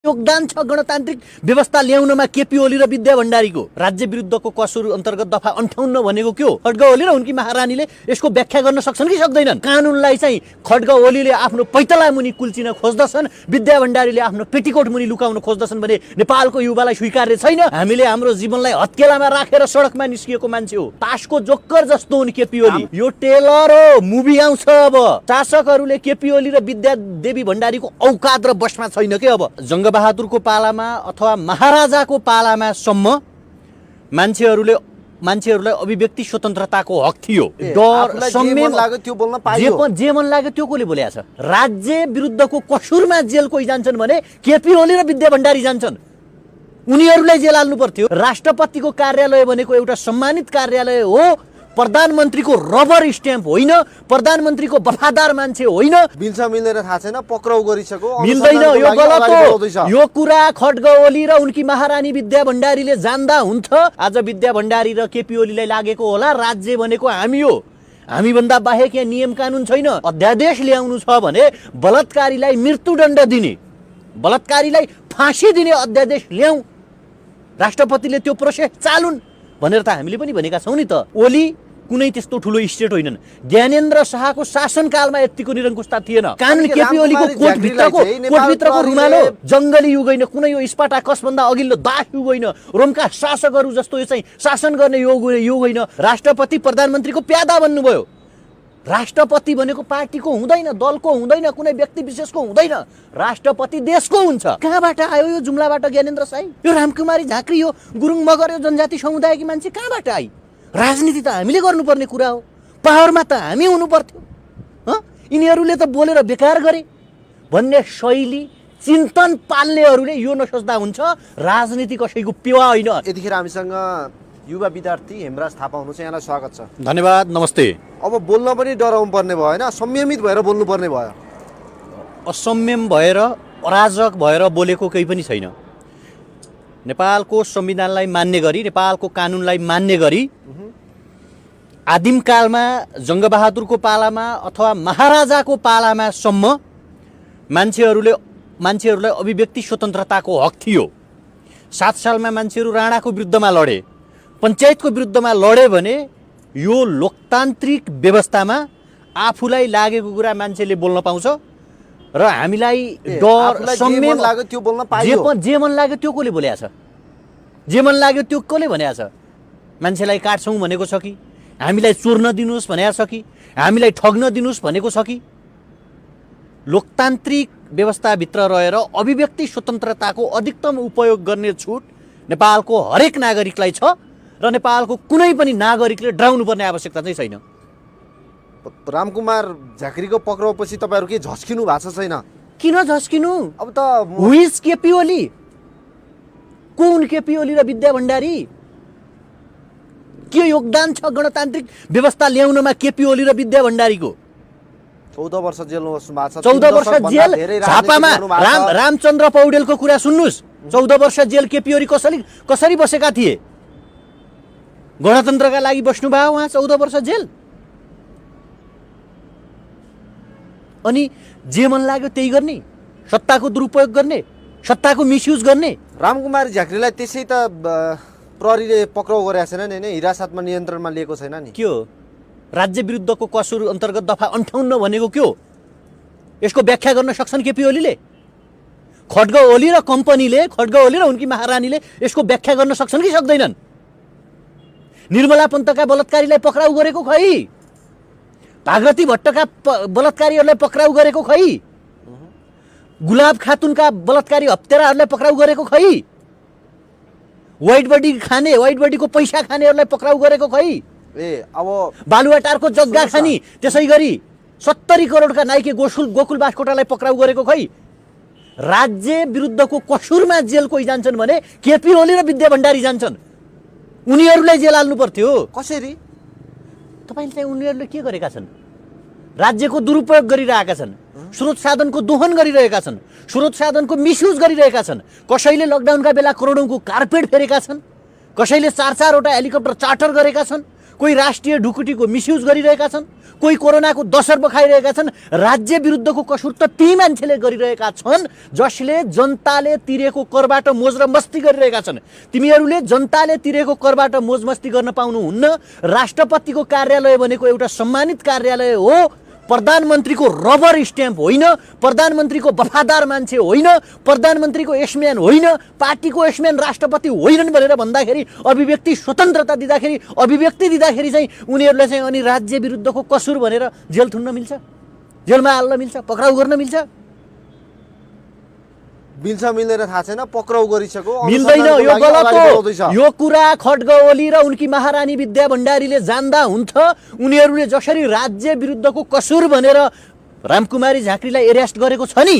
योगदान छ गणतान्त्रिक व्यवस्था ल्याउनमा केपी ओली र विद्या भण्डारीको। राज्य विरुद्धको कसुर अन्तर्गत दफा 58 भनेको के हो? खड्ग ओली र उनकी महारानीले यसको व्याख्या गर्न सक्छन् कि सक्दैनन्? कानुनलाई चाहिँ खड्ग ओलीले आफ्नो पैतला मुनि कुल्चिन खोज्दछन्, विद्या भण्डारीले आफ्नो पेटिकोट मुनि लुकाउन खोज्दछन् भने नेपालको युवालाई स्वीकार्य छैन। हामीले हाम्रो जीवनलाई हत्केलामा राखेर सडकमा निस्किएको मान्छे हो। तासको जोक्कर जस्तो हुन् केपी ओली। यो टेलर हो, मुभी आउँछ। अब शासकहरूले केपी ओली र विद्या देवी भण्डारीको औकात र बसमा छैन के। अब जङ्गबहादुरको पालामा अथवा महाराजाको पालामा सम्म मान्छेहरूलाई अभिव्यक्ति स्वतन्त्रताको हक थियो। डर सम्मेलन लाग्यो त्यो बोल्न पाइयो, जे मन लाग्यो त्यो कोले बोलेको छ। राज्य विरुद्धको कसुरमा जेल कोही जान्छन् भने केपी ओली र विद्या भण्डारी जान्छन्। उनीहरूलाई जेल हाल्नु पर्थ्यो। राष्ट्रपतिको कार्यालय भनेको एउटा सम्मानित कार्यालय हो। प्रधानमन्त्रीको रबर स्ट्याम्प होइन, प्रधानमन्त्रीको वफादार मान्छे होइन। मिल्छ मिल्दैन थाहा छैन, पक्राउ गरिसक्यो, मिल्दैन, यो गलत हो। यो कुरा खड्ग ओली र उनकी महारानी विद्या भण्डारीले जान्दा हुन्छ। आज विद्या भण्डारी र केपी ओलीलाई लागेको होला राज्य भनेको हामी हो, हामीभन्दा बाहेक यहाँ नियम कानुन छैन। अध्यादेश ल्याउनु छ भने बलात्कारीलाई मृत्युदण्ड दिने, बलात्कारीलाई फाँसी दिने अध्यादेश ल्याऊ, राष्ट्रपतिले त्यो प्रोसेस चालुन् भनेर त हामीले पनि भनेका छौँ नि त। ओली कुनै त्यस्तो ठुलो स्टेट होइनन्। ज्ञानेन्द्र शाहको शासनकालमा यतिको निरङ्कुशता थिएन। कानुन केपी ओलीको कोटभित्रको रुमाल हो। जङ्गली युग होइन, कुनै यो स्पार्टाकस भन्दा अघिल्लो दास युग होइन, रोमका शासकहरू जस्तो यो चाहिँ शासन गर्ने युग होइन। राष्ट्रपति प्रधानमन्त्रीको प्यादा बन्नुभयो। राष्ट्रपति भनेको पार्टीको हुँदैन, दलको हुँदैन, कुनै व्यक्ति विशेषको हुँदैन। राष्ट्रपति देशको हुन्छ। कहाँबाट आयो यो जुम्लाबाट ज्ञानेन्द्र शाही? यो रामकुमारी झाँक्री, यो गुरुङ मगर, यो जनजाति समुदायकी मान्छे कहाँबाट आई? राजनीति त हामीले गर्नुपर्ने कुरा हो, पावरमा त हामी हुनु पर्थ्यो। यिनीहरूले त बोलेर बेकार गरे भन्ने शैली चिन्तन पाल्नेहरूले यो नसोच्दा हुन्छ। राजनीति कसैको पेवा होइन। यतिखेर हामीसँग युवा विद्यार्थी हेमराज थापा हुनुहुन्छ, यहाँलाई स्वागत छ। धन्यवाद, नमस्ते। अब बोल्न पनि डराउनु पर्ने भयो होइन, संयमित भएर बोल्नु पर्ने भयो। असंयम भएर अराजक भएर बोलेको केही पनि छैन। नेपालको संविधानलाई मान्ने गरी, नेपालको कानुनलाई मान्ने गरी आदिमकालमा जङ्गबहादुरको पालामा अथवा महाराजाको पालामा सम्म मान्छेहरूलाई अभिव्यक्ति स्वतन्त्रताको हक थियो। 7 सालमा मान्छेहरू राणाको विरुद्धमा लडे, पञ्चायतको विरुद्धमा लडे भने यो लोकतान्त्रिक व्यवस्थामा आफूलाई लागेको कुरा मान्छेले बोल्न पाउँछ र हामीलाई डर सम्मेलन लाग्यो त्यो बोल्न पाइयो। जे मन लाग्यो त्यो कोले बोलेको छ? जे मन लाग्यो त्यो कोले भनेको छ? मान्छेलाई काट्छौँ भनेको छ कि? हामीलाई चोर्न दिनुहोस् भनेको छ कि? हामीलाई ठग्न दिनुहोस् भनेको छ कि? लोकतान्त्रिक व्यवस्थाभित्र रहेर अभिव्यक्ति स्वतन्त्रताको अधिकतम उपयोग गर्ने छुट नेपालको हरेक नागरिकलाई छ र नेपालको कुनै पनि नागरिकले डराउनु पर्ने आवश्यकता चाहिँ छैन। रामकुमार झाँक्रीको पक्राउपछि तपाईँहरू के झस्किनु भएको छ छैन? किन झस्किनु? अब त हुइज केपी ओली, को हुन् केपी ओली र विद्या भण्डारी? के योगदान छ गणतान्त्रिक व्यवस्था ल्याउनमा केपी ओली र विद्या भण्डारीको? 14 वर्ष जेल बस्नु भएको छ। 14 वर्ष जेल झापामा रामचन्द्र पौडेलको कुरा सुन्नुस्। 14 वर्ष जेल केपी ओली कसरी बसेका थिए? गणतन्त्रका लागि बस्नुभयो उहाँ 14 वर्ष जेल। अनि जे मन लाग्यो त्यही गर्ने, सत्ताको दुरुपयोग गर्ने, सत्ताको मिसयुज गर्ने। रामकुमार झाँक्रीलाई त्यसै त प्रहरीले पक्राउ गरेको छैन नि, हिरासतमा नियन्त्रणमा लिएको छैन नि? के हो? राज्य विरुद्धको कसुर अन्तर्गत दफा 58 भनेको के हो? यसको व्याख्या गर्न सक्छन् केपी ओलीले? खड्ग ओली र कम्पनीले, खड्ग ओली र उनकी महारानीले यसको व्याख्या गर्न सक्छन् कि सक्दैनन्? निर्मला पन्तका बलात्कारीलाई पक्राउ गरेको खै? भागरथी भट्टका बलात्कारीहरूलाई पक्राउ गरेको खै? गुलाब खातुनका बलात्कारी हप्तेराहरूलाई पक्राउ गरेको खै? व्हाइट बडीको पैसा खानेहरूलाई पक्राउ गरेको खै? अब बालुवाटारको जग्गा खानी, त्यसै गरी 70 करोडका नाइके गोकुल बास्कोटालाई पक्राउ गरेको खै? राज्य विरुद्धको कसुरमा जेल कोही जान्छन् भने केपी ओली र विद्या भण्डारी जान्छन्। उनीहरूलाई जेल हाल्नु पर्थ्यो। कसरी? तपाईँले चाहिँ उनीहरूले के गरेका छन्? राज्यको दुरुपयोग गरिरहेका छन्, स्रोत साधनको दोहन गरिरहेका छन्, स्रोत साधनको मिसयुज गरिरहेका छन्। कसैले लकडाउनका बेला करोडौँको कार्पेट फेरेका छन्, कसैले 4-4 वटा हेलिकप्टर चार्टर गरेका छन्, कोही राष्ट्रिय ढुकुटीको मिसयुज गरिरहेका छन्, कोही कोरोनाको दशर्ब खाइरहेका छन्। राज्य विरुद्धको कसुर त ती मान्छेले गरिरहेका छन् जसले जनताले तिरेको करबाट मोज र मस्ती गरिरहेका छन्। तिमीहरूले जनताले तिरेको करबाट मोज मस्ती गर्न पाउनुहुन्न। राष्ट्रपतिको कार्यालय भनेको एउटा सम्मानित कार्यालय हो, प्रधानमन्त्रीको रबर स्ट्याम्प होइन, प्रधानमन्त्रीको वफादार मान्छे होइन, प्रधानमन्त्रीको यशम्यान होइन, पार्टीको यशम्यान राष्ट्रपति होइनन् भनेर भन्दाखेरि, अभिव्यक्ति स्वतन्त्रता दिँदाखेरि, अभिव्यक्ति दिँदाखेरि चाहिँ उनीहरूलाई चाहिँ अनि राज्य विरुद्धको कसुर भनेर जेल थुन्न मिल्छ, जेलमा हाल्न मिल्छ, पक्राउ गर्न मिल्छ? मिल्छ मिल्दैन थाहा छैन, पक्राउ गरिसक्यो, मिल्दैन। यो गलत हो। यो कुरा खड्ग ओली र उनकी महारानी विद्या भण्डारीले जान्दा हुन्छ। उनीहरूले जसरी राज्य विरुद्धको कसुर भनेर रामकुमारी झाँक्रीलाई एरेस्ट गरेको छ नि,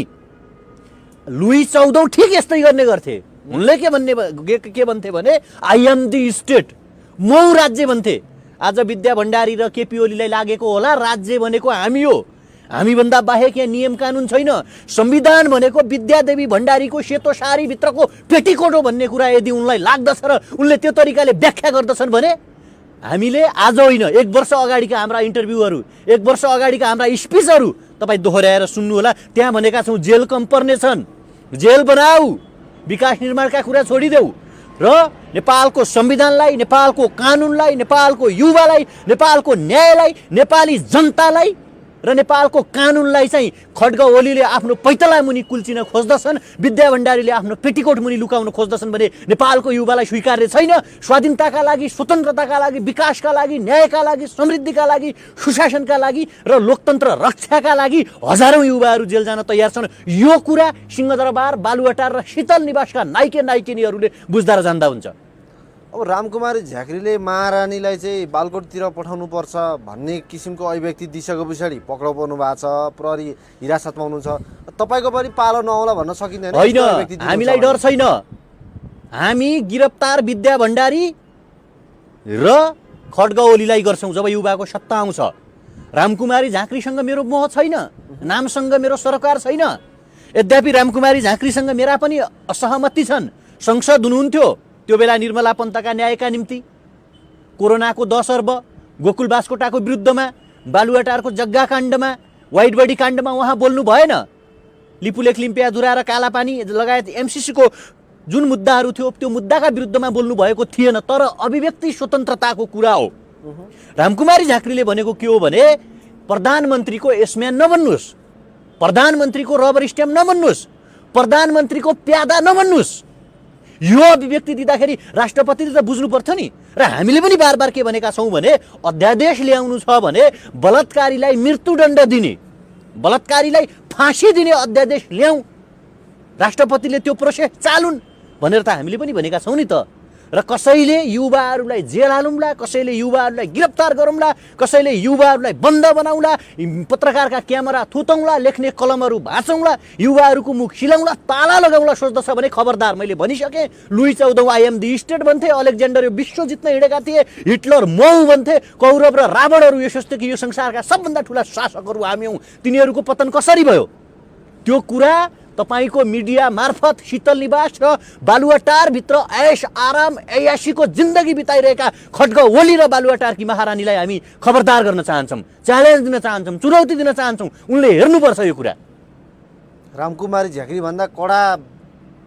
लुई 14 ठिक यस्तै गर्ने गर्थे। उनले के भन्थे भने आई एम दि स्टेट, म राज्य भन्थे। आज विद्या भण्डारी र केपी ओलीलाई लागेको होला राज्य भनेको हामी हो, हामीभन्दा बाहेक यहाँ नियम कानुन छैन। संविधान भनेको विद्यादेवी भण्डारीको सेतो साडीभित्रको पेटिकोट हो भन्ने कुरा यदि उनलाई लाग्दछ र उनले त्यो तरिकाले व्याख्या गर्दछन् भने हामीले आज होइन, 1 वर्ष अगाडिका हाम्रा इन्टरभ्यूहरू, 1 वर्ष अगाडिका हाम्रा स्पिचहरू तपाईँ दोहोऱ्याएर सुन्नुहोला। त्यहाँ भनेका छौँ जेल कम पर्ने छन्, जेल बनाऊ, विकास निर्माणका कुरा छोडिदेऊ र नेपालको संविधानलाई, नेपालको कानुनलाई, नेपालको युवालाई, नेपालको न्यायलाई, नेपाली जनतालाई र नेपालको कानुनलाई चाहिँ खड्ग ओलीले आफ्नो पैतला मुनि कुल्चिन खोज्दछन्, विद्या भण्डारीले आफ्नो पेटिकोट मुनि लुकाउन खोज्दछन् भने नेपालको युवालाई स्वीकार्य छैन। स्वाधीनताका लागि, स्वतन्त्रताका लागि, विकासका लागि, न्यायका लागि, समृद्धिका लागि, सुशासनका लागि र लोकतन्त्र रक्षाका लागि हजारौँ युवाहरू जेल जान तयार छन्। यो कुरा सिंहदरबार, बालुवाटार र शीतल निवासका नाइके नाइकिनीहरूले बुझ्दा र जान्दा हुन्छ। अब रामकुमारी झाँक्रीले महारानीलाई चाहिँ बालकोटतिर पठाउनु पर्छ भन्ने किसिमको अभिव्यक्ति दिइसके पछाडि पक्राउ पर्नु भएको छ, प्रहरी हिरासतमा हुनुहुन्छ। तपाईँको पनि पालो नआउला भन्न सकिँदैन? होइन, हामीलाई डर छैन। हामी गिरफ्तार विद्या भण्डारी र खड्ग ओलीलाई गर्छौँ जब युवाको सत्ता आउँछ। रामकुमारी झाँक्रीसँग मेरो मोह छैन, नामसँग मेरो सरोकार छैन। यद्यपि रामकुमारी झाँक्रीसँग मेरा पनि असहमति छन्। संसद हुनुहुन्थ्यो त्यो बेला निर्मला पन्तका न्यायका निम्ति, कोरोनाको 10 अर्ब, गोकुल बास्कोटाको विरुद्धमा, बालुवाटारको जग्गा काण्डमा, वाइट बडी काण्डमा उहाँ बोल्नु भएन। लिपुलेख, लिम्पियाधुरा र कालापानी लगायत एमसिसीको जुन मुद्दाहरू थियो त्यो मुद्दाका विरुद्धमा बोल्नु भएको थिएन। तर अभिव्यक्ति स्वतन्त्रताको कुरा हो। रामकुमारी झाँक्रीले भनेको के हो भने प्रधानमन्त्रीको यसम्यान नबन्नुहोस्, प्रधानमन्त्रीको रबर स्ट्याम्प नबन्नुहोस्, प्रधानमन्त्रीको प्यादा नबन्नुहोस्। यो अभिव्यक्ति दिँदाखेरि राष्ट्रपतिले त बुझ्नु पर्थ्यो नि। र हामीले पनि बार बार के भनेका छौँ भने अध्यादेश ल्याउनु छ भने बलात्कारीलाई मृत्युदण्ड दिने, बलात्कारीलाई फाँसी दिने अध्यादेश ल्याउँ, राष्ट्रपतिले त्यो प्रोसेस चालुन् भनेर त हामीले पनि भनेका छौँ नि त। र कसैले युवाहरूलाई जेल हालौँला, कसैले युवाहरूलाई गिरफ्तार गरौँला, कसैले युवाहरूलाई बन्द बनाउला, पत्रकारका क्यामेरा थुतौँला, लेख्ने कलमहरू भाँचौँला, युवाहरूको मुख सिलाउँला, ताला लगाउँला सोच्दछ भने खबरदार। मैले भनिसकेँ, लुई 14 आई एम दि स्टेट भन्थे, अलेक्जेन्डर यो विश्व जित्न हिँडेका थिए, हिटलर मौ भन्थे, कौरव र रावणहरू यो सोच्थे कि यो संसारका सबभन्दा ठुला शासकहरू हामी हौँ। तिनीहरूको पतन कसरी भयो? त्यो कुरा तपाईको मिडिया मार्फत शीतल निवास र बालुवाटारभित्र ऐश आराम ऐयासीको जिन्दगी बिताइरहेका खड्ग ओली र बालुवाटारकी महारानीलाई हामी खबरदार गर्न चाहन्छौँ, च्यालेन्ज दिन चाहन्छौँ, चुनौती दिन चाहन्छौँ। उनले हेर्नुपर्छ यो कुरा। रामकुमारी झाँक्री भन्दा कडा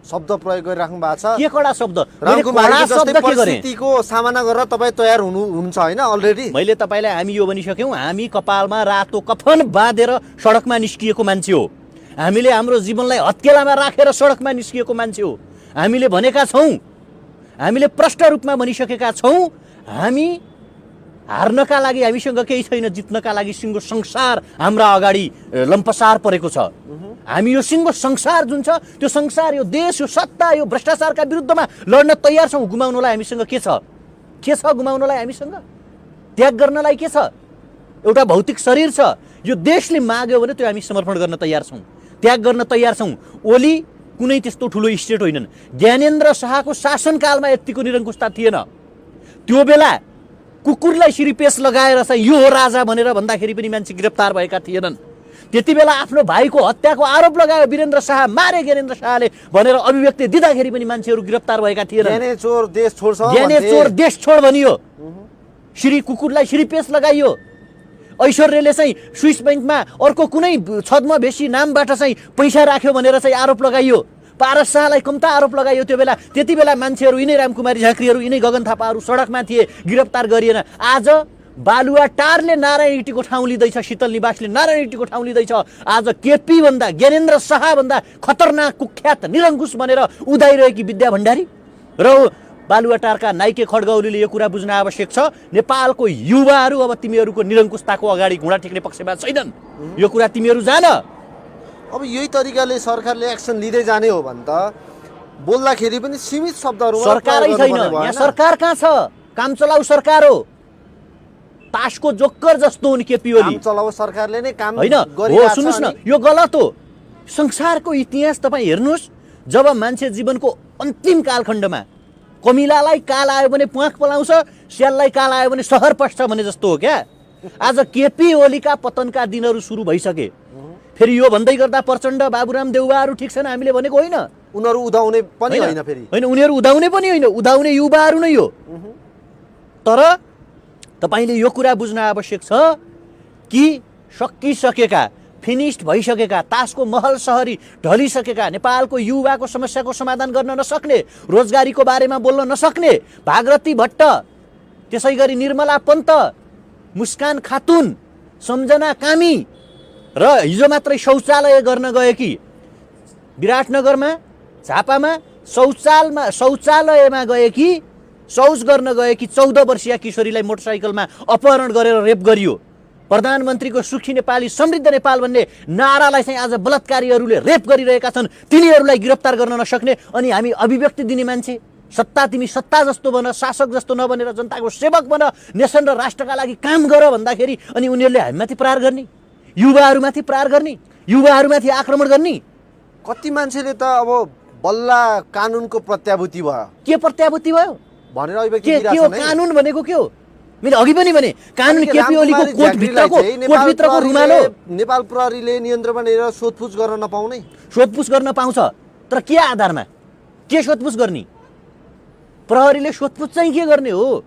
शब्द प्रयोग गरिराख्नु भएको छ। के कडा शब्द? रामकुमारी जस्तै परिस्थितिको सामना गरेर तपाईँ तयार हुनुहुन्छ होइन अलरेडी? मैले तपाईँलाई हामी यो भनिसक्यौँ, हामी कपालमा रातो कफन बाँधेर सडकमा निस्किएको मान्छे हो। हामीले हाम्रो जीवनलाई हत्केलामा राखेर सडकमा निस्किएको मान्छे हो। हामीले भनेका छौँ, हामीले प्रष्ट रूपमा भनिसकेका छौँ, हामी हार्नका लागि हामीसँग केही छैन, जित्नका लागि सिङ्गो संसार हाम्रा अगाडि लम्पसार परेको छ। हामी यो सिङ्गो संसार जुन छ, त्यो संसार, यो देश, यो सत्ता, यो भ्रष्टाचारका विरुद्धमा लड्न तयार छौँ। गुमाउनलाई हामीसँग के छ? के छ गुमाउनलाई हामीसँग? त्याग गर्नलाई के छ? एउटा भौतिक शरीर छ। यो देशले माग्यो भने त्यो हामी समर्पण गर्न तयार छौँ, त्याग गर्न तयार छौँ। ओली कुनै त्यस्तो ठुलो स्टेट होइनन्। ज्ञानेन्द्र शाहको शासनकालमा यतिको निरङ्कुशता थिएन। त्यो बेला कुकुरलाई शिरीपेस लगाएर चाहिँ यो हो राजा भनेर भन्दाखेरि पनि मान्छे गिरफ्तार भएका थिएनन्। त्यति बेला आफ्नो भाइको हत्याको आरोप लगायो वीरेन्द्र शाह, मारे ज्ञानेन्द्र शाहले भनेर अभिव्यक्ति दिँदाखेरि पनि मान्छेहरू गिरफ्तार भएका थिएनन्। ज्ञाने चोर देश छोड्छ, ज्ञाने चोर देश छोड भनियो। श्री कुकुरलाई श्री पेस लगाइयो। ऐश्वर्यले चाहिँ स्विस ब्याङ्कमा अर्को कुनै छद्म बेसी नामबाट चाहिँ पैसा राख्यो भनेर चाहिँ आरोप लगाइयो। पारस शाहलाई कम्ता आरोप लगाइयो त्यो बेला। त्यति बेला मान्छेहरू यिनै रामकुमारी झाँक्रीहरू यिनै गगन थापाहरू सडकमा थिए, गिरफ्तार गरिएन। आज बालुवाटारले नारायण इटीको ठाउँ लिँदैछ, शीतल निवासले नारायण इटीको ठाउँ लिँदैछ। आज केपी भन्दा ज्ञानेन्द्र शाह भन्दा खतरनाक कुख्यात निरङ्कुश भनेर उदाइरहेकी विद्या भण्डारी र बालुवाटारका नाइके खड्गौलीले यो कुरा बुझ्न आवश्यक छ। नेपालको युवाहरू अब तिमीहरूको निरङ्कुशताको अगाडि घुँडा टेक्ने पक्षमा छैनन्। यो कुरा तिमीहरू जान। अब यही तरिकाले सरकारले एक्सन लिँदै जाने हो भने त बोल्दाखेरि पनि सीमित शब्दहरूमा सरकारै छैन। यहाँ सरकार कहाँ छ? काम चलाउ सरकार हो। तासको जोक्कर जस्तो हुन् केपी ओली। काम चलाउ सरकारले नै काम होइन हो। सुन्नुहोस् न, यो गलत हो। संसारको इतिहास तपाईँ हेर्नुहोस्, जब मान्छे जीवनको अन्तिम कालखण्डमा कमिलालाई काल आयो भने प्वाख पलाउँछ, स्याललाई काल आयो भने सहर पस्छ भने जस्तो हो क्या। आज केपी ओलीका पतनका दिनहरू सुरु भइसके। फेरि यो भन्दै गर्दा प्रचण्ड बाबुराम देउवाहरू ठिक छन् हामीले भनेको होइन। उनीहरू उदाउने पनि होइन, फेरि होइन उनीहरू उदाउने पनि होइन, उदाउने युवाहरू नै हो। तर तपाईँले यो कुरा बुझ्न आवश्यक छ कि सकिसकेका, फिनिस्ड भइसकेका, तासको महल सहरी ढलिसकेका, नेपालको युवाको समस्याको समाधान गर्न नसक्ने, रोजगारीको बारेमा बोल्न नसक्ने भागरथी भट्ट, त्यसै गरी निर्मला पन्त, मुस्कान खातुन, सम्झना कामी र हिजो मात्रै शौचालय गर्न गएकी विराटनगरमा झापामा शौचालयमा गएकी, शौच गर्न गएकी 14 वर्षीय किशोरीलाई मोटरसाइकलमा अपहरण गरेर रेप गरियो। प्रधानमन्त्रीको सुखी नेपाली समृद्ध नेपाल भन्ने नारालाई चाहिँ आज बलात्कारीहरूले रेप गरिरहेका छन्। तिनीहरूलाई गिरफ्तार गर्न नसक्ने अनि हामी अभिव्यक्ति दिने मान्छे, सत्ता तिमी सत्ता जस्तो बन, शासक जस्तो नबनेर जनताको सेवक बन, नेसन र राष्ट्रका लागि काम गर भन्दाखेरि अनि उनीहरूले हामीमाथि प्रहार गर्ने, युवाहरूमाथि प्रहार गर्ने, युवाहरूमाथि आक्रमण गर्ने। कति मान्छेले त अब बल्ल कानुनको प्रत्याभूति भयो। के प्रत्याभूति भयो भनेर अभिव्यक्ति के हो? कानुन भनेको के हो? मैले अघि पनि भने कानुन केपी ओलीको कोटभित्रको रुमाल हो। नेपाल प्रहरीले नियन्त्रणमा लिएर सोधपुछ गर्न नपाउने? सोधपुछ गर्न पाउँछ, तर के आधारमा? के सोधपुछ गर्ने? प्रहरीले सोधपुछ चाहिँ के गर्ने हो?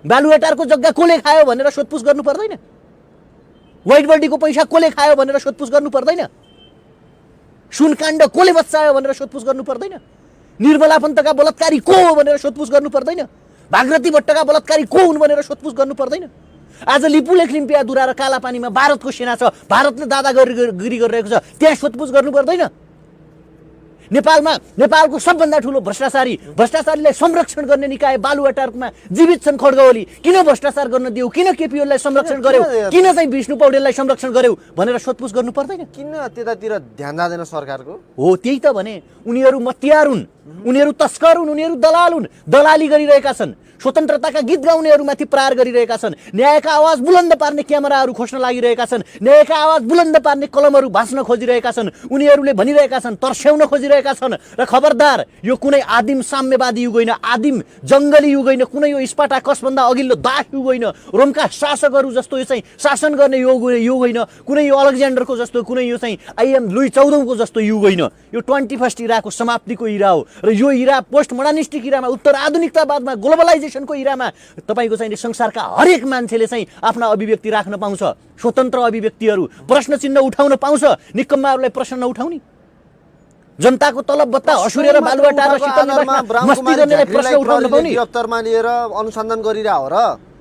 बालुवाटारको जग्गा कसले खायो भनेर सोधपुछ गर्नु पर्दैन? व्हाइट बडीको पैसा कसले खायो भनेर सोधपुछ गर्नु पर्दैन? सुनकाण्ड कसले बचायो भनेर सोधपुछ गर्नु पर्दैन? निर्मला पन्तका बलात्कारी को हो भनेर सोधपुछ गर्नु पर्दैन? भागरथी भट्टका बलात्कारी को हुन् भनेर सोधपुछ गर्नु पर्दैन? आज लिपुलेखलिम्पिया दुरा र कालापानीमा भारतको सेना छ, भारतले दादागिरी गरिरहेको छ, त्यहाँ सोधपुछ गर्नु पर्दैन? नेपालको सबभन्दा ठुलो भ्रष्टाचारीलाई संरक्षण गर्ने निकाय बालुवाटारमा जीवित छन् खड्गवली। किन भ्रष्टाचार गर्न दियौ? किन केपी ओलीलाई संरक्षण गर्यौ? किन चाहिँ विष्णु पौडेललाई संरक्षण गर्यौ भनेर सोधपुछ गर्नु पर्दैन? किन त्यतातिर ध्यान जाँदैन सरकारको? हो त्यही त भने। उनीहरू मतियार हुन्, उनीहरू तस्कर हुन्, उनीहरू दलाल हुन्, दलाली गरिरहेका छन्। स्वतन्त्रताका गीत गाउनेहरूमाथि प्रहार गरिरहेका छन्। न्यायका आवाज बुलन्द पार्ने क्यामेराहरू खोज्न लागिरहेका छन्। न्यायका आवाज बुलन्द पार्ने कलमहरू भाँच्न खोजिरहेका छन्। उनीहरूले भनिरहेका छन्, तर्स्याउन खोजिरहेका छन्। र खबरदार, यो कुनै आदिम साम्यवादी युग होइन, आदिम जङ्गली युग होइन, कुनै यो स्पार्टाकसभन्दा अघिल्लो दास युग होइन, रोमका शासकहरू जस्तो यो चाहिँ शासन गर्ने युग होइन, कुनै यो अलेक्जेन्डरको जस्तो, कुनै यो चाहिँ आइएम लुई 14को जस्तो युग होइन। यो 21st इराको समाप्तिको इरा हो। र यो इरा पोस्ट मोडर्निस्टिक इरामा, उत्तर आधुनिकतावादमा, ग्लोबलाइजेसनको इरामा तपाईँको चाहिँ संसारका हरेक मान्छेले चाहिँ आफ्ना अभिव्यक्ति राख्न पाउँछ, स्वतन्त्र अभिव्यक्तिहरू, प्रश्न चिन्ह उठाउन पाउँछ। निकम्माहरूलाई प्रश्न नउठाउने, जनताको तलब भत्ता हसुरेर बालुवाटार र शीतल निवासमा मस्ती गर्नेलाई प्रश्न उठाउन पाउने। गिरफ्तारमा लिएर अनुसन्धान गरिरह हो र?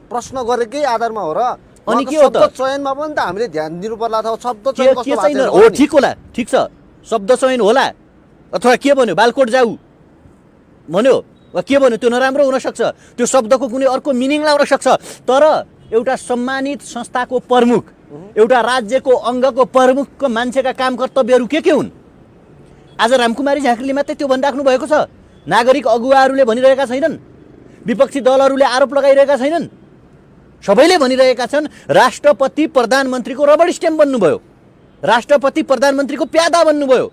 प्रश्न गरेकै आधारमा हो र? अनि के हो त? शब्द चयनमा पनि त हामीले ध्यान दिनु पर्ला था। शब्द चयन कस्तो छैन हो? ठिक होला, ठिक छ, शब्द चयन होला। अथवा के भन्यो, बालकोट जाऊ भन्यो, के भन्यो, त्यो नराम्रो हुनसक्छ। त्यो शब्दको कुनै अर्को मिनिङ लाउन सक्छ। तर एउटा सम्मानित संस्थाको प्रमुख, एउटा राज्यको अङ्गको प्रमुखको मान्छेका काम कर्तव्यहरू के हुन्? आज रामकुमारी झाँक्रीले मात्रै त्यो भनिराख्नु भएको छ? नागरिक अगुवाहरूले भनिरहेका छैनन्? विपक्षी दलहरूले आरोप लगाइरहेका छैनन्? सबैले भनिरहेका छन् राष्ट्रपति प्रधानमन्त्रीको रबर स्ट्याम्प बन्नुभयो, राष्ट्रपति प्रधानमन्त्रीको प्यादा बन्नुभयो।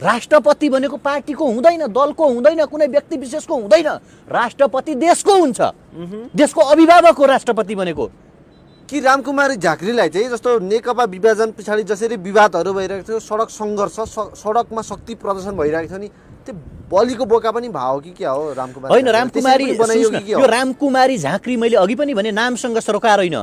राष्ट्रपति भनेको पार्टीको हुँदैन, दलको हुँदैन, कुनै व्यक्ति विशेषको हुँदैन। राष्ट्रपति देशको हुन्छ, देशको अभिभावक हो राष्ट्रपति भनेको। कि रामकुमारी झाँक्रीलाई चाहिँ जस्तो नेकपा विभाजन पछाडि जसरी विवादहरू भइरहेको थियो, सडक सङ्घर्ष, सडकमा शक्ति प्रदर्शन भइरहेको थियो नि, त्यो बलिको बोका पनि भाव कि क्या हो रामकुमारी? होइन, रामकुमारी बनाइयो सुन्नुहोस् न, कि के हो? यो रामकुमारी झाँक्री मैले अघि पनि भने नामसँग सरोकार होइन,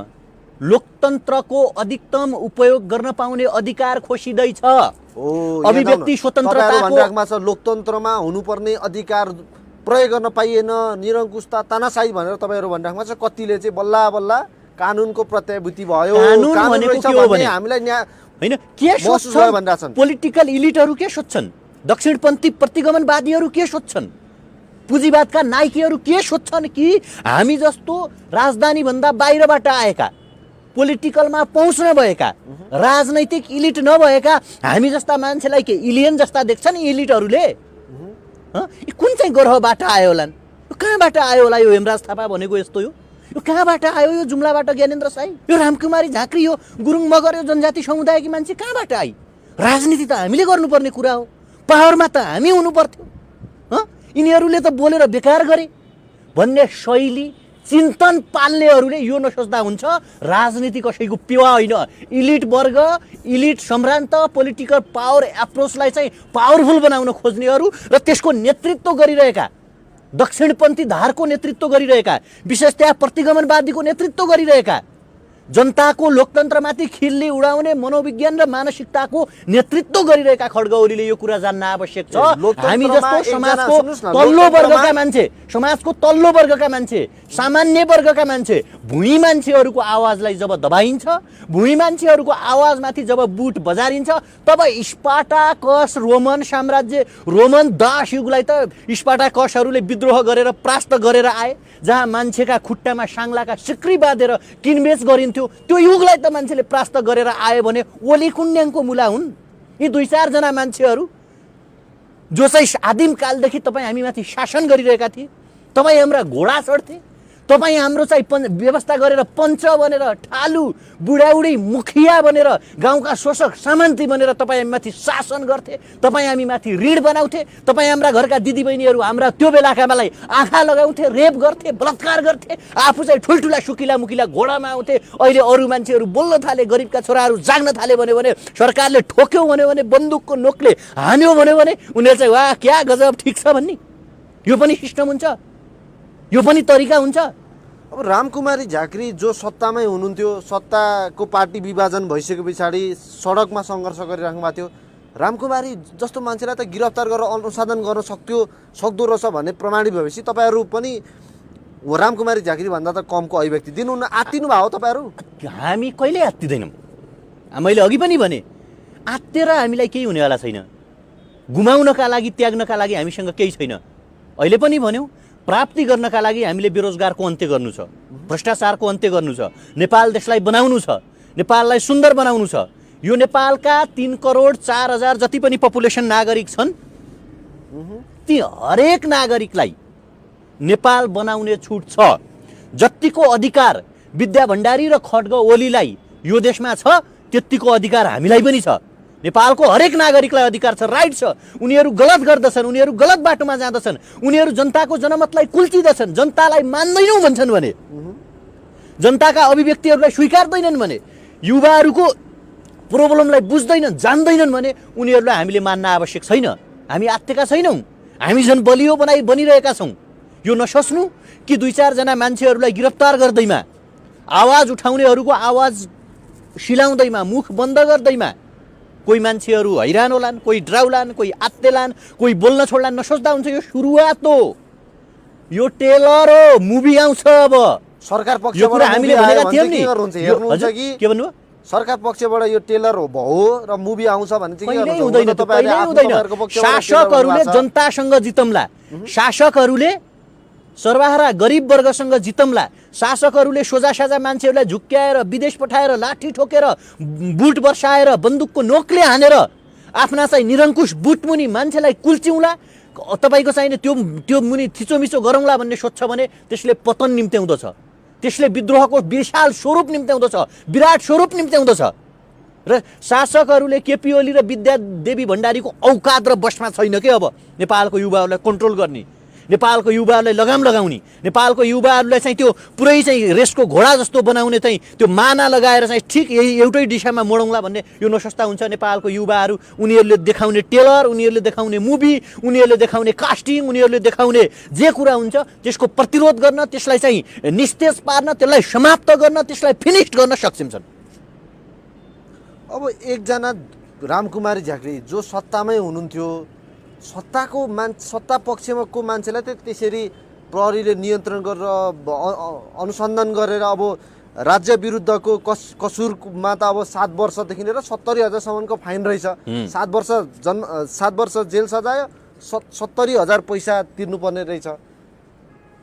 लोकतन्त्रको अधिकतम उपयोग गर्न पाउने अधिकार खोसिँदैछ। अभिव्यक्ति स्वतन्त्रताको छ लोकतन्त्रमा हुनुपर्ने अधिकार प्रयोग गर्न पाइएन, निरङ्कुशता तानाशाही भनेर तपाईँहरू भनिराख्नु छ। कतिले चाहिँ बल्ल बल्ल कानुनको प्रत्याभूति भयो, कानुन कानुन भनेको रहेछ के हो भने हामीलाई न्याय होइन के महसुस भयो भनिरहेछन्। सोच्छन् पोलिटिकल इलिटहरू के सोच्छन्, दक्षिणपन्थी प्रतिगमनवादीहरू के सोच्छन्, पुँजीवादका नायकीहरू के सोच्छन् कि हामी जस्तो राजधानीभन्दा बाहिरबाट आएका, पोलिटिकलमा पहुँच नभएका, राजनैतिक इलिट नभएका हामी जस्ता मान्छेलाई के इलियन जस्ता देख्छन् इलिटहरूले? यो कुन चाहिँ ग्रहबाट आयो होलान्? यो कहाँबाट आयो होला? यो हेमराज थापा भनेको यस्तो यो कहाँबाट आयो? यो जुम्लाबाट ज्ञानेन्द्र साई, यो रामकुमारी झाँक्री, यो गुरुङ मगर, यो जनजाति समुदायकी मान्छे कहाँबाट आई? राजनीति त हामीले गर्नुपर्ने कुरा हो, पावरमा त हामी हुनु पर्थ्यो। यिनीहरूले त बोलेर बेकार गरे भन्ने शैली चिन्तन पाल्नेहरूले यो नसोच्दा हुन्छ राजनीति कसैको पेवा होइन। इलिट वर्ग, इलिट सम्भ्रान्त पोलिटिकल पावर एप्रोचलाई चाहिँ पावरफुल बनाउन खोज्नेहरू र त्यसको नेतृत्व गरिरहेका, दक्षिणपन्थी धारको नेतृत्व गरिरहेका, विशेषतया प्रतिगमनवादीको नेतृत्व गरिरहेका, जनताको लोकतन्त्रमाथि खिल्ली उडाउने मनोविज्ञान र मानसिकताको नेतृत्व गरिरहेका खड्ग ओलीले यो कुरा जान्न आवश्यक छ। हामी जस्तो समाजको तल्लो वर्गका मान्छे, समाजको तल्लो वर्गका मान्छे, सामान्य वर्गका मान्छे, भुइँ मान्छेहरूको आवाजलाई जब दबाइन्छ, भुइँ मान्छेहरूको आवाजमाथि जब बुट बजारिन्छ, तब स्पार्टाकस रोमन साम्राज्य, रोमन दास युगलाई त स्पार्टाकसहरूले विद्रोह गरेर परास्त गरेर आए, जहाँ मान्छेका खुट्टामा साङ्लाका सिक्री बाँधेर किनबेच गरिन्थ्यो। त्यो युगलाई त मान्छेले परास्त गरेर आयो भने ओली कुन्ड्याङको मुला हुन् यी 2-4 मान्छेहरू जो चाहिँ आदिमकालदेखि तपाईँ हामीमाथि शासन गरिरहेका थिए। तपाईँ हाम्रा घोडा चढ्थे, तपाईँ हाम्रो चाहिँ व्यवस्था गरेर पञ्च बनेर, ठालु बुढाउडी मुखिया बनेर, गाउँका शोषक सामन्ती बनेर तपाईँ हामीमाथि शासन गर्थे, तपाईँ हामीमाथि ऋण बनाउँथे, तपाईँ हाम्रा घरका दिदीबहिनीहरू हाम्रा त्यो बेलाकालाई आँखा लगाउँथे, रेप गर्थे, बलात्कार गर्थे, आफू चाहिँ ठुल्ठुला सुकिला मुकिला घोडामा आउँथे। अहिले अरू मान्छेहरू बोल्न थाले, गरिबका छोराहरू जाग्न थाले भन्यो भने, सरकारले ठोक्यो भन्यो भने, बन्दुकको नोकले हान्यो भन्यो भने उनीहरू चाहिँ वाह क्या गजब ठिक छ भन्ने, यो पनि सिस्टम हुन्छ, यो पनि तरिका हुन्छ। अब रामकुमारी झाँक्री जो सत्तामै हुनुहुन्थ्यो, सत्ताको पार्टी विभाजन भइसके पछाडि सडकमा सङ्घर्ष गरिराख्नु भएको थियो। रामकुमारी जस्तो मान्छेलाई त गिरफ्तार गरेर अनुसन्धान गर्न सक्दो रहेछ भन्ने प्रमाणित भएपछि तपाईँहरू पनि रामकुमारी झाँक्री भन्दा त कमको अभिव्यक्ति दिनुहुन्न, आत्तिनु भयो हो तपाईँहरू? हामी कहिल्यै आत्तिँदैनौँ। मैले अघि पनि भने आत्तेर हामीलाई केही हुनेवाला छैन, गुमाउनका लागि त्याग्नका लागि हामीसँग केही छैन। अहिले पनि भन्यौँ प्राप्ति गर्नका लागि हामीले बेरोजगारको अन्त्य गर्नु छ, भ्रष्टाचारको अन्त्य गर्नु छ, नेपाल देशलाई बनाउनु छ, नेपाललाई सुन्दर बनाउनु छ। यो नेपालका 3,04,00,000 जति पनि पपुलेसन नागरिक छन्, ती हरेक नागरिकलाई नेपाल बनाउने छुट छ। जतिको अधिकार विद्या भण्डारी र खड्ग ओलीलाई यो देशमा छ, त्यतिको अधिकार हामीलाई पनि छ। नेपालको हरेक नागरिकलाई अधिकार छ, राइट छ। उनीहरू गलत गर्दछन्, उनीहरू गलत बाटोमा जाँदछन्, उनीहरू जनताको जनमतलाई कुल्चिँदछन्, जनतालाई मान्दैनौँ भन्छन् भने, जनताका अभिव्यक्तिहरूलाई स्वीकार्दैनन् भने, युवाहरूको प्रब्लमलाई बुझ्दैनन् जान्दैनन् भने उनीहरूलाई हामीले मान्न आवश्यक छैन। हामी आत्तेका छैनौँ, हामी झन् बलियो बनिरहेका छौँ। यो नसोच्नु कि 2-4 मान्छेहरूलाई गिरफ्तार गर्दैमा, आवाज उठाउनेहरूको आवाज सिलाउँदैमा, मुख बन्द गर्दैमा कोही मान्छेहरू हैरान होलान्, कोही ड्राउलान्, कोही आत्तेलान्, कोही बोल्न छोड्लान्, नसोच्दा हुन्छ। यो सुरुवात हो, यो टेलर हो, मुभी आउँछ। अब सरकार यो कुरा हामीले भनेका थियौँ नि, हेर्नुहुन्छ कि के भन्नु? सरकार पक्षबाट यो टेलर हो र मुभी आउँछ भने चाहिँ कहिल्यै हुँदैन, कहिल्यै हुँदैन। शासकहरूले जनतासँग जितम्ला, शासकहरूले सर्वहारा गरिब वर्गसँग जितम्ला, शासकहरूले सोझासाझा मान्छेहरूलाई झुक्क्याएर विदेश पठाएर लाठी ठोकेर बुट बर्साएर बन्दुकको नोकले हानेर आफ्ना चाहिँ निरङ्कुश बुट मुनि मान्छेलाई कुल्च्यौँला, तपाईँको चाहिने त्यो मुनि थिचोमिचो गरौँला भन्ने सोच्छ भने त्यसले पतन निम्त्याउँदछ, त्यसले विद्रोहको विशाल स्वरूप निम्त्याउँदछ, विराट स्वरूप निम्त्याउँदछ। र शासकहरूले केपी ओली र विद्यादेवी भण्डारीको औकात र बसमा छैन के अब नेपालको युवाहरूलाई कन्ट्रोल गर्ने। नेपालको युवाहरूलाई लगाम लगाउने, नेपालको युवाहरूलाई चाहिँ त्यो पुरै चाहिँ रेसको घोडा जस्तो बनाउने चाहिँ त्यो माना लगाएर चाहिँ ठिक एउटै दिशामा मोडौँला भन्ने यो नसस्ता हुन्छ नेपालको युवाहरू। उनीहरूले देखाउने टेलर, उनीहरूले देखाउने मुभी, उनीहरूले देखाउने कास्टिङ, उनीहरूले देखाउने जे कुरा हुन्छ त्यसको प्रतिरोध गर्न, त्यसलाई चाहिँ निस्तेज पार्न, त्यसलाई समाप्त गर्न, त्यसलाई फिनिश गर्न सक्षम छन्। अब एकजना रामकुमारी झाँक्री जो सत्तामै हुनुहुन्थ्यो, सत्ता पक्षमा को मान्छेलाई त्यसरी प्रहरीले नियन्त्रण गरेर अनुसन्धान गरेर अब राज्य विरुद्धको कसुरमा त अब 7 वर्षदेखि लिएर 70,000सम्मको फाइन रहेछ। 7 वर्ष जेल सजाय, 70,000 पैसा तिर्नुपर्ने रहेछ।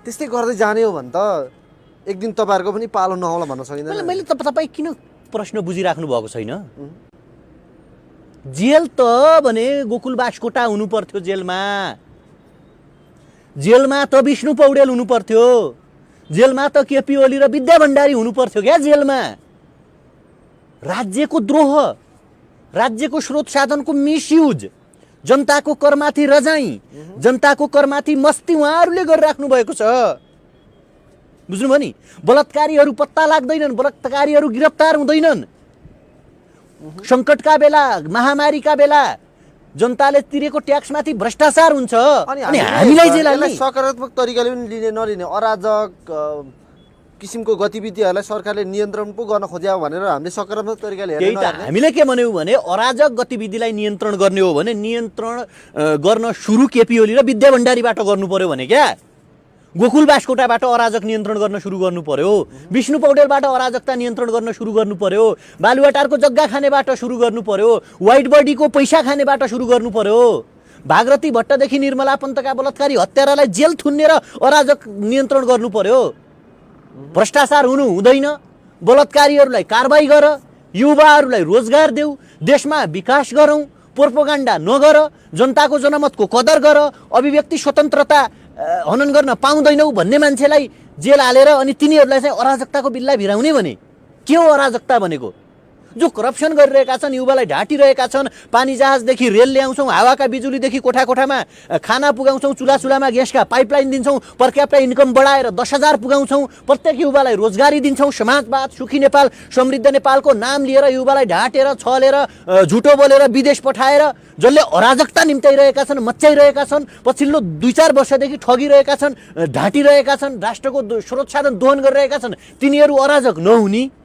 त्यस्तै गर्दै जाने हो भने त एक दिन तपाईँहरूको पनि पालो नआउला भन्न सकिँदैन। मैले तपाईँ किन प्रश्न बुझिराख्नु भएको छैन? जेल त भने गोकुल बास्कोटा हुनु पर्थ्यो जेलमा त विष्णु पौडेल हुनु पर्थ्यो, जेलमा त केपी ओली र विद्या भण्डारी हुनु पर्थ्यो क्या जेलमा। राज्यको द्रोह, राज्यको स्रोत साधनको मिसयुज, जनताको करमाथि रजाई, जनताको करमाथि मस्ती उहाँहरूले गरिराख्नु भएको छ। बुझ्नुभयो नि? बलात्कारीहरू पत्ता लाग्दैनन्, बलात्कारीहरू गिरफ्तार हुँदैनन्। सङ्कटका बेला, महामारीका बेला जनताले तिरेको ट्याक्समाथि भ्रष्टाचार हुन्छ अनि हामीलाई जेल हाल्ने। सकारात्मक तरिकाले पनि लिने नलिने अराजक किसिमको गतिविधिहरूलाई सरकारले नियन्त्रण पो गर्न खोज्यो भनेर हामीले सकारात्मक तरिकाले हेर्न त्यही त हामीले के भन्यौँ भने अराजक गतिविधिलाई नियन्त्रण गर्ने हो भने नियन्त्रण गर्न सुरु केपी ओली र विद्या भण्डारीबाट गर्नु पर्यो भने क्या गोकुल बास्कोटाबाट अराजक नियन्त्रण गर्न सुरु गर्नु पर्यो, विष्णु पौडेलबाट अराजकता नियन्त्रण गर्न सुरु गर्नु पर्यो, बालुवाटारको जग्गा खानेबाट सुरु गर्नु पर्यो, व्हाइट बडीको पैसा खानेबाट सुरु गर्नु पर्यो, भागरथी भट्टदेखि निर्मला पन्तका बलात्कारी हत्यारालाई जेल थुन्नेर अराजक नियन्त्रण गर्नु पर्यो। भ्रष्टाचार हुनु हुँदैन, बलात्कारीहरूलाई कारबाही गर, युवाहरूलाई रोजगार देऊ, देशमा विकास गरौँ, प्रोपोगन्डा नगर, जनताको जनमतको कदर गर, अभिव्यक्ति स्वतन्त्रता हनन गर्न पाउँदैनौ भन्ने मान्छेलाई जेल हालेर अनि तिनीहरूलाई चाहिँ अराजकताको बिल्ला भिराउने भने के हो अराजकता भनेको? जो करप्सन गरिरहेका छन्, युवालाई ढाँटिरहेका छन्, पानी जहाजदेखि रेल ल्याउँछौँ, हावाका बिजुलीदेखि कोठा कोठामा खाना पुगाउँछौँ, चुला चुलामा ग्यासका पाइपलाइन दिन्छौँ, पर क्यापिटा इन्कम बढाएर 10,000 पुगाउँछौँ, प्रत्येक युवालाई रोजगारी दिन्छौँ, समाजवाद, सुखी नेपाल, समृद्ध नेपालको नाम लिएर युवालाई ढाँटेर छलेर झुटो बोलेर विदेश पठाएर जसले अराजकता निम्त्याइरहेका छन्, मच्चाइरहेका छन्, पछिल्लो 2-4 वर्षदेखि ठगिरहेका छन्, ढाँटिरहेका छन्, राष्ट्रको स्रोत साधन दोहन गरिरहेका छन्, तिनीहरू अराजक नहुने,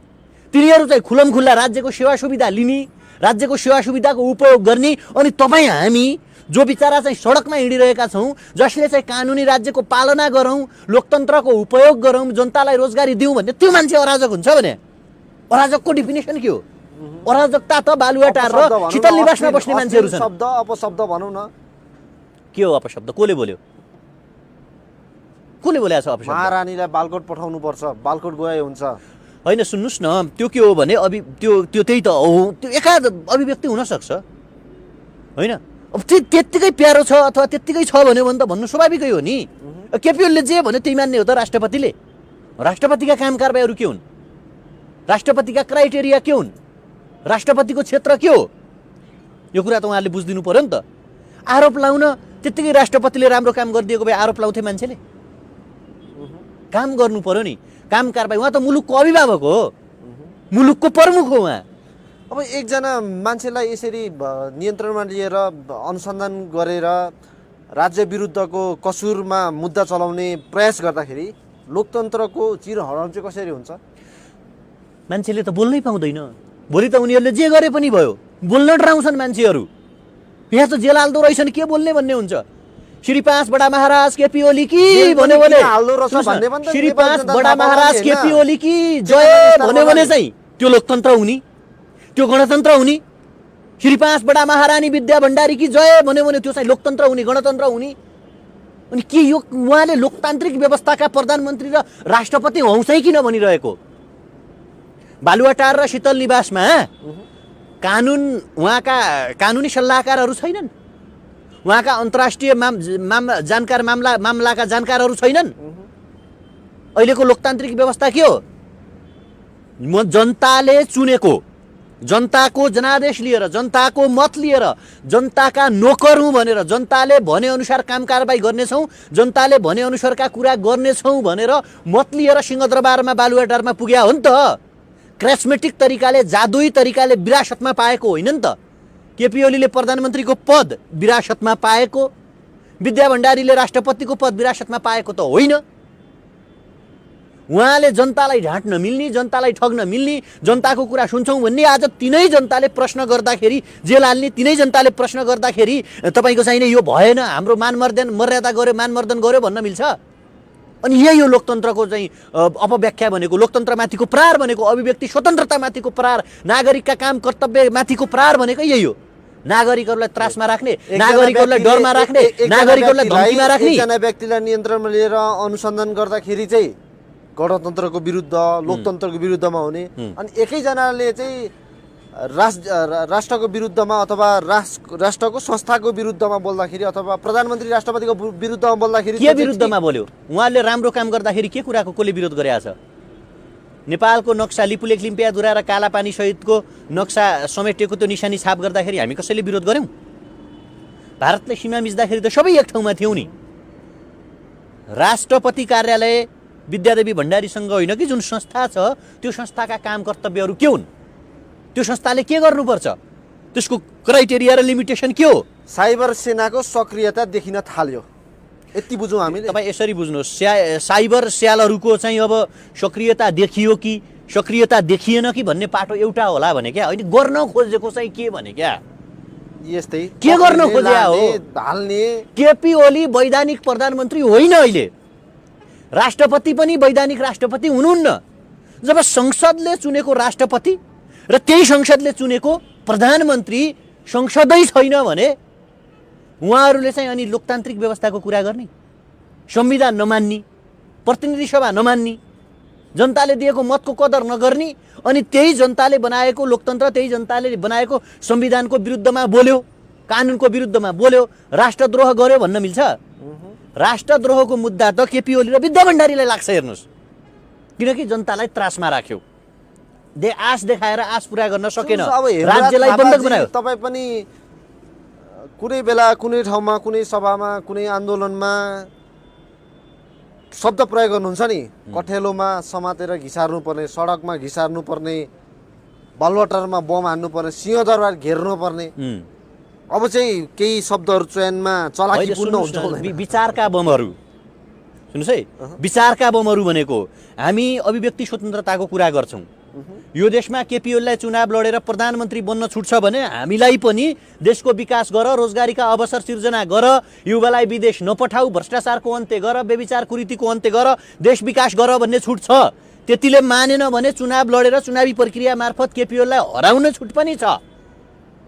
तिनीहरू चाहिँ खुलमखुल्ला राज्यको सेवा सुविधा लिने, राज्यको सेवा सुविधाको उपयोग गर्ने। अनि तपाईँ हामी जो बिचारा चाहिँ सडकमा हिँडिरहेका छौँ, जसले चाहिँ कानुनी राज्यको पालना गरौँ, लोकतन्त्रको उपयोग गरौँ, जनतालाई रोजगारी दिउँ भन्ने त्यो मान्छे अराजक हुन्छ भने अराजकको डिफिनेसन के हो? अराजकता त बालुवाटार र शीतल निवासमा बस्ने मान्छेहरू छन्। शब्द अपशब्द भनौँ न, के हो अपशब्द? कसले बोल्यो? कसले बोलेको छ अपशब्द? महारानीलाई बालकोट पठाउनु पर्छ, बालकोट गए हुन्छ होइन। सुन्नुहोस् न, त्यो के हो भने त्यो त्यही त हो, त्यो एकाध अभिव्यक्ति हुनसक्छ होइन। अब त्यत्तिकै प्यारो छ अथवा त्यत्तिकै छ भन्यो भने त भन्नु स्वाभाविकै हो नि। केपी ओलीले जे भन्यो त्यही मान्ने हो त राष्ट्रपतिले? राष्ट्रपतिका काम कारबाहीहरू के हुन्? राष्ट्रपतिका क्राइटेरिया के हुन्? राष्ट्रपतिको क्षेत्र के हो? यो कुरा त उहाँले बुझिदिनु पर्यो नि त। आरोप लाउन त्यत्तिकै राष्ट्रपतिले राम्रो काम गरिदिएको भए आरोप लाउँथे मान्छेले? काम गर्नु पर्यो नि, काम कारबाही। उहाँ त मुलुकको अभिभावक हो, मुलुकको प्रमुख हो उहाँ। अब एकजना मान्छेलाई यसरी नियन्त्रणमा लिएर अनुसन्धान गरेर राज्य विरुद्धको कसुरमा मुद्दा चलाउने प्रयास गर्दाखेरि लोकतन्त्रको चिर हराउनु चाहिँ कसरी हुन्छ? मान्छेले त बोल्नै पाउँदैन। भोलि त उनीहरूले जे गरे पनि भयो, बोल्न डराउँछन् मान्छेहरू। यहाँ त जेल हाल्दो रहेछन्, के बोल्ने भन्ने हुन्छ। श्री 5 बडा महाराज केपी ओली की भन्यो भने, श्री 5 बडा महाराज केपी ओली की जय भन्यो भने चाहिँ त्यो लोकतन्त्र हुने, त्यो गणतन्त्र हुने। श्री 5 बडा महारानी विद्या भण्डारी की जय भन्यो भने त्यो चाहिँ लोकतन्त्र हुने, गणतन्त्र हुने। अनि के यो उहाँले लोकतान्त्रिक व्यवस्थाका प्रधानमन्त्री र राष्ट्रपति हौँ चाहिँ किन भनिरहेको? बालुवाटार र शीतल निवासमा कानुन, उहाँका कानुनी सल्लाहकारहरू छैनन्, उहाँका अन्तर्राष्ट्रिय जानकार मामलाका जानकारहरू छैनन्। अहिलेको लोकतान्त्रिक व्यवस्था के हो? जनताले चुनेको जनताको जनादेश लिएर, जनताको मत लिएर, जनताका नोकर हुँ भनेर, जनताले भनेअनुसार काम कारबाही गर्नेछौँ, जनताले भनेअनुसारका कुरा गर्नेछौँ भनेर मत लिएर सिंहदरबारमा बालुवाटारमा पुग्या हो नि त। क्रेस्मेटिक तरिकाले, जादुई तरिकाले विरासतमा पाएको होइन नि त। केपी ओलीले प्रधानमन्त्रीको पद विरासतमा पाएको, विद्या भण्डारीले राष्ट्रपतिको पद विरासतमा पाएको त होइन। उहाँले जनतालाई ढाँट्न मिल्ने, जनतालाई ठग्न मिल्ने, जनताको कुरा सुन्छौँ भन्ने आज तिनै जनताले प्रश्न गर्दाखेरि जेल हाल्ने, तिनै जनताले प्रश्न गर्दाखेरि तपाईँको चाहिने यो भएन, हाम्रो मर्यादा गऱ्यो, मानमर्दन गऱ्यो भन्न मिल्छ। अनि यही हो लोकतन्त्रको चाहिँ अपव्याख्या भनेको, लोकतन्त्रमाथिको प्रहार भनेको, अभिव्यक्ति स्वतन्त्रतामाथिको प्रहार, नागरिकका काम कर्तव्यमाथिको प्रहार भनेको यही हो। नागरिकहरूलाई त्रासमा राख्ने, नागरिकहरूलाई डरमा राख्ने, नागरिकहरूलाई धम्कीमा राख्ने। एकजना व्यक्तिलाई नियन्त्रणमा लिएर अनुसन्धान गर्दाखेरि चाहिँ गणतन्त्रको विरुद्ध, लोकतन्त्रको विरुद्धमा हुने, अनि एकैजनाले चाहिँ राष्ट्रको विरुद्धमा अथवा राष्ट्रको संस्थाको विरुद्धमा बोल्दाखेरि अथवा प्रधानमन्त्री राष्ट्रपतिको विरुद्धमा बोल्दाखेरि के विरुद्धमा बोल्यो? उहाँले राम्रो काम गर्दाखेरि के कुराको कसले विरोध गरेको छ? नेपालको नक्सा लिपुलेख लिम्पियाधुरा र कालापानी सहितको नक्सा समेटेको त्यो निशानी छाप गर्दाखेरि हामी कसैले विरोध गऱ्यौँ? भारतले सीमा मिच्दाखेरि त सबै एक ठाउँमा थियौँ नि। राष्ट्रपति कार्यालय विद्यादेवी भण्डारीसँग होइन कि जुन संस्था छ, त्यो संस्थाका काम कर्तव्यहरू के हुन्? त्यो संस्थाले के गर्नुपर्छ? त्यसको क्राइटेरिया र लिमिटेसन के हो? साइबर सेनाको सक्रियता देखिन थाल्यो, यति बुझौँ हामीले। तपाईँ यसरी बुझ्नुहोस्, साइबर स्यालहरूको चाहिँ अब सक्रियता देखियो कि सक्रियता देखिएन कि भन्ने पाटो एउटा होला भने क्या, होइन गर्न खोजेको चाहिँ के भने क्या, यस्तै के गर्न खोजे हो? हाल्ने। केपी ओली वैधानिक प्रधानमन्त्री होइन, अहिले राष्ट्रपति पनि वैधानिक राष्ट्रपति हुनुहुन्न। जब संसदले चुनेको राष्ट्रपति र त्यही संसदले चुनेको प्रधानमन्त्री संसदै छैन भने उहाँहरूले चाहिँ अनि लोकतान्त्रिक व्यवस्थाको कुरा गर्ने, संविधान नमान्ने, प्रतिनिधि सभा नमान्ने, जनताले दिएको मतको कदर नगर्ने, अनि त्यही जनताले बनाएको लोकतन्त्र, त्यही जनताले बनाएको संविधानको विरुद्धमा बोल्यो, कानुनको विरुद्धमा बोल्यो, राष्ट्रद्रोह गर्यो भन्न मिल्छ? राष्ट्रद्रोहको मुद्दा त केपी ओली र विद्या भण्डारीलाई लाग्छ। हेर्नुहोस्, किनकि जनतालाई त्रासमा राख्यो, आश देखाएर आश पुरा गर्न सकेन, राज्यलाई बन्धक बनायो। तपाईँ पनि कुनै बेला कुनै ठाउँमा, कुनै सभामा, कुनै आन्दोलनमा शब्द प्रयोग गर्नुहुन्छ नि, कठेलोमा समातेर घिसार्नुपर्ने, सडकमा घिसार्नुपर्ने, बालुवाटारमा बम हान्नुपर्ने, सिंहदरबार घेर्नुपर्ने, अब चाहिँ केही शब्दहरू चयनमा चलाखीपूर्ण हुन्छ। विचारका बमहरू सुन्नुहोस् है, विचारका बमहरू भनेको हामी अभिव्यक्ति स्वतन्त्रताको कुरा गर्छौँ। यो देशमा केपी ओलीलाई चुनाव लडेर प्रधानमन्त्री बन्न छुट्छ भने हामीलाई पनि देशको विकास गर, रोजगारीका अवसर सिर्जना गर, युवालाई विदेश नपठाऊ, भ्रष्टाचारको अन्त्य गर, व्यभिचार कुरीतिको अन्त्य गर, देश विकास गर भन्ने छुट छ। त्यतिले मानेन भने चुनाव लडेर चुनावी प्रक्रिया मार्फत केपी ओलीलाई हराउने छुट पनि छ।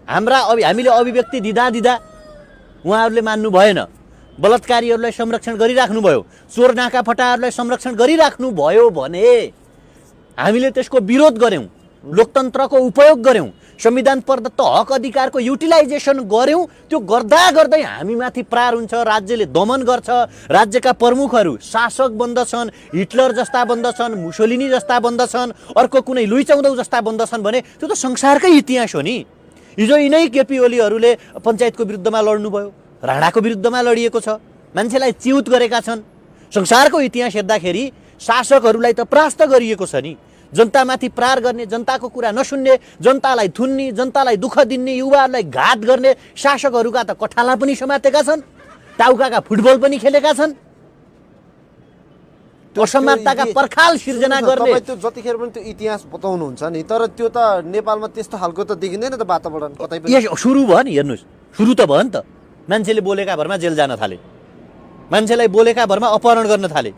हामीले अभिव्यक्ति दिँदा उहाँहरूले मान्नु भएन, बलात्कारीहरूलाई संरक्षण गरिराख्नु भयो, चोर नाका फटाहरूलाई संरक्षण गरिराख्नु भयो भने हामीले त्यसको विरोध गऱ्यौँ, लोकतन्त्रको उपयोग गऱ्यौँ, संविधान प्रदत्त हक अधिकारको युटिलाइजेसन गऱ्यौँ। त्यो गर्दा गर्दै हामीमाथि प्रहार हुन्छ, राज्यले दमन गर्छ, राज्यका प्रमुखहरू शासक बन्दछन्, हिटलर जस्ता बन्दछन्, मुसोलिनी जस्ता बन्दछन्, अर्को कुनै लुई चौधौँ जस्ता बन्दछन् भने त्यो त संसारकै इतिहास हो नि। हिजो यिनै केपी ओलीहरूले पञ्चायतको विरुद्धमा लड्नुभयो, राणाको विरुद्धमा लडिएको छ, मान्छेलाई च्युत गरेका छन्। संसारको इतिहास हेर्दाखेरि शासकहरूलाई त परास्त गरिएको छ नि। जनतामाथि प्रहार गर्ने, जनताको कुरा नसुन्ने, जनतालाई थुन्ने, जनतालाई दुःख दिने, युवाहरूलाई घात गर्ने शासकहरूका त कठाला पनि समातेका छन्, टाउकाका फुटबल पनि खेलेका छन्। असमानताका पर्खाल सिर्जना गर्ने त्यो जतिखेर पनि त्यो इतिहास बताउनुहुन्छ नि, तर त्यो त नेपालमा त्यस्तो खालको त देखिँदैन त वातावरण कतै पनि। सुरु भयो नि, हेर्नुहोस्, सुरु त भयो नि त। मान्छेले बोलेका भरमा जेल जान थाले, मान्छेलाई बोलेका भरमा अपहरण गर्न थाले,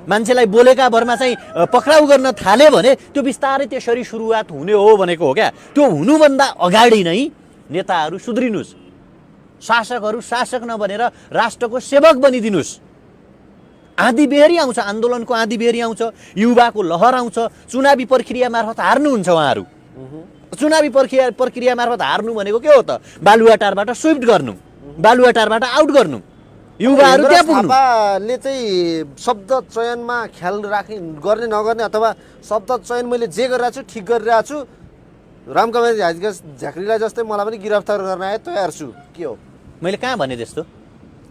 मान्छेलाई बोलेका भरमा चाहिँ पक्राउ गर्न थाले भने त्यो बिस्तारै त्यसरी सुरुवात हुने हो भनेको हो क्या। त्यो हुनुभन्दा अगाडि नै नेताहरू सुध्रिनुहोस्, शासकहरू शासक नबनेर राष्ट्रको सेवक बनिदिनुहोस्। आँधी बेहरी आउँछ, आन्दोलनको आँधी बेहरी आउँछ, युवाको लहर आउँछ, चुनावी प्रक्रिया मार्फत हार्नुहुन्छ उहाँहरू। चुनावी प्रक्रिया मार्फत हार्नु भनेको के हो त? बालुवाटारबाट स्विफ्ट गर्नु, बालुवाटारबाट आउट गर्नु, युवाहरू त्यहाँ पुग्नु। थापाले चाहिँ शब्द चयनमा ख्याल गर्ने नगर्ने, अथवा शब्द चयन मैले जे गरिरहेको छु ठिक गरिरहेको छु, रामकुमार झाँक्रीलाई जस्तै मलाई पनि गिरफ्तार गर्न आए तयार छु। के हो मैले कहाँ भने त्यस्तो?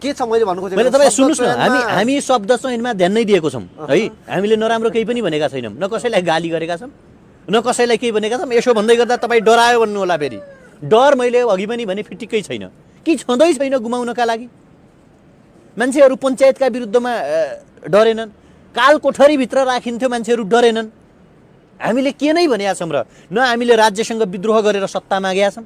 के छ मैले भन्नु खोजेको? मैले तपाईँ सुन्नुहोस् न, हामी शब्द चयनमा ध्यान नै दिएको छौँ है। हामीले नराम्रो केही पनि भनेका छैनौँ, न कसैलाई गाली गरेका छौँ न कसैलाई केही भनेका छौँ। यसो भन्दै गर्दा तपाईँ डरायो भन्नु होला। फेरि डर मैले अघि पनि भने फिटिक्कै छैन कि छँदै छैन गुमाउनका लागि। मान्छेहरू पञ्चायतका विरुद्धमा डरेनन्, काल कोठरीभित्र राखिन्थ्यो मान्छेहरू डरेनन्। हामीले के नै भनेका छौँ र? न हामीले राज्यसँग विद्रोह गरेर सत्ता मागेका छौँ,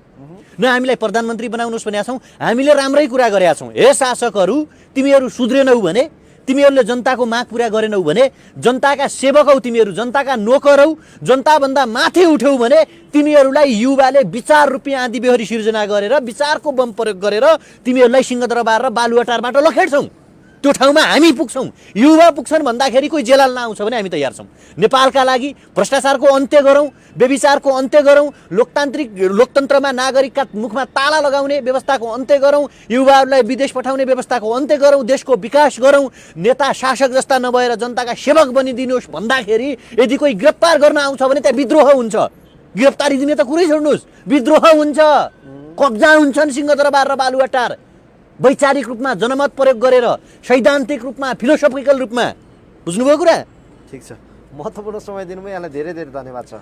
न हामीलाई प्रधानमन्त्री बनाउनुहोस् भनेका छौँ। हामीले राम्रै कुरा गरेका छौँ। हे शासकहरू, तिमीहरू सुध्रेनौ भने, तिमीहरूले जनताको माग पुरा गरेनौ भने, जनताका सेवक हौ तिमीहरू, जनताका नोकर हौ, जनताभन्दा माथि उठ्यौ भने तिमीहरूलाई युवाले विचार रूपी आँधी बेहोरी सिर्जना गरेर विचारको बम प्रयोग गरेर तिमीहरूलाई सिंहदरबार र बालुवाटारबाट लखेड्छौँ। त्यो ठाउँमा हामी पुग्छौँ। युवा पुग्छन् भन्दाखेरि कोही जेलाल नआउँछ भने हामी तयार छौँ। नेपालका लागि भ्रष्टाचारको अन्त्य गरौँ, व्यभिचारको अन्त्य गरौँ, लोकतन्त्रमा नागरिकका मुखमा ताला लगाउने व्यवस्थाको अन्त्य गरौँ, युवाहरूलाई विदेश पठाउने व्यवस्थाको अन्त्य गरौँ, देशको विकास गरौँ। नेता शासक जस्ता नभएर जनताका सेवक बनिदिनुहोस् भन्दाखेरि यदि कोही गिरफ्तार गर्न आउँछ भने त्यहाँ विद्रोह हुन्छ। गिरफ्तारी दिने त कुरै छोड्नुहोस्, विद्रोह हुन्छ, कब्जा हुन्छन् सिंहदरबार र बालुवाटार। वैचारिक रूपमा जनमत प्रयोग गरेर, सैद्धान्तिक रूपमा, फिलोसोफिकल रूपमा। बुझ्नुभयो कुरा? ठिक छ, महत्त्वपूर्ण समय दिनुमा यहाँलाई धेरै धेरै धन्यवाद छ।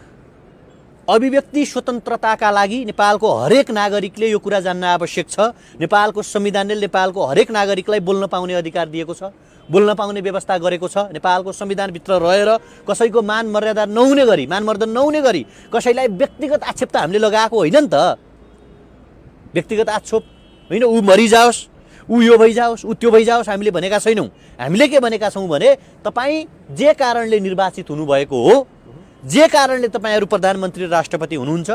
अभिव्यक्ति स्वतन्त्रताका लागि नेपालको हरेक नागरिकले यो कुरा जान्न आवश्यक छ। नेपालको संविधानले नेपालको हरेक नागरिकलाई बोल्न पाउने अधिकार दिएको छ, बोल्न पाउने व्यवस्था गरेको छ। नेपालको संविधानभित्र रहेर कसैको मान मर्यादा नहुने गरी, मानमर्दन नहुने गरी कसैलाई व्यक्तिगत आक्षेप त हामीले लगाएको होइन नि त। व्यक्तिगत आक्षेप होइन, ऊ मरिजाओस्, ऊ यो भइजाओस्, ऊ त्यो भइजाओस् हामीले भनेका छैनौँ। हामीले के भनेका छौँ भने तपाईँ जे कारणले निर्वाचित हुनुभएको हो, जे कारणले तपाईँहरू प्रधानमन्त्री र राष्ट्रपति हुनुहुन्छ,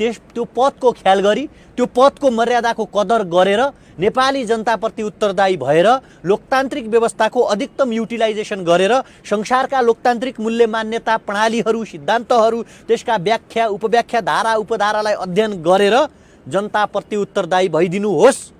त्यो पदको ख्याल गरी, त्यो पदको मर्यादाको कदर गरेर नेपाली जनताप्रति उत्तरदायी भएर लोकतान्त्रिक व्यवस्थाको अधिकतम युटिलाइजेसन गरेर संसारका लोकतान्त्रिक मूल्य मान्यता प्रणालीहरू, सिद्धान्तहरू, त्यसका व्याख्या, उपव्याख्या, धारा उपधारालाई अध्ययन गरेर जनताप्रति उत्तरदायी भइदिनुहोस्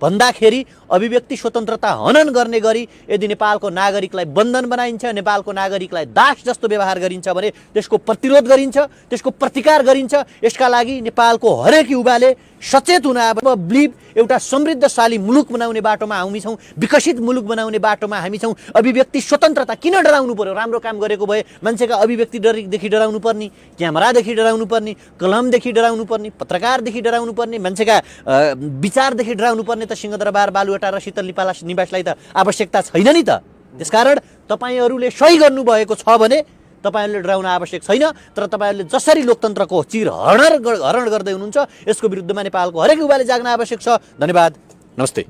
भन्दाखेरि अभिव्यक्ति स्वतन्त्रता हनन गर्ने गरी यदि नेपालको नागरिकलाई बन्धन बनाइन्छ, नेपालको नागरिकलाई दास जस्तो व्यवहार गरिन्छ भने त्यसको प्रतिरोध गरिन्छ, त्यसको प्रतिकार गरिन्छ। यसका लागि नेपालको हरेक युवाले सचेत हुन बिलिभ एउटा समृद्धशाली मुलुक बनाउने बाटोमा हामी छौँ, विकसित मुलुक बनाउने बाटोमा हामी छौँ। अभिव्यक्ति स्वतन्त्रता किन डराउनु पर्यो? राम्रो काम गरेको भए मान्छेका अभिव्यक्तिदेखि डराउनु पर्ने, क्यामेरादेखि डराउनु पर्ने, कलमदेखि डराउनु पर्ने, पत्रकारदेखि डराउनु पर्ने, मान्छेका विचारदेखि डराउनु पर्ने त सिंहदरबार, बालुवाटार र शीतल निवासलाई त आवश्यकता छैन नि त। त्यसकारण तपाईँहरूले सही गर्नुभएको छ भने तपाईँहरूले डराउन आवश्यक छैन। तर तपाईँहरूले जसरी लोकतन्त्रको हरण गर्दै हुनुहुन्छ यसको विरुद्धमा नेपालको हरेक युवाले जाग्न आवश्यक छ। धन्यवाद, नमस्ते।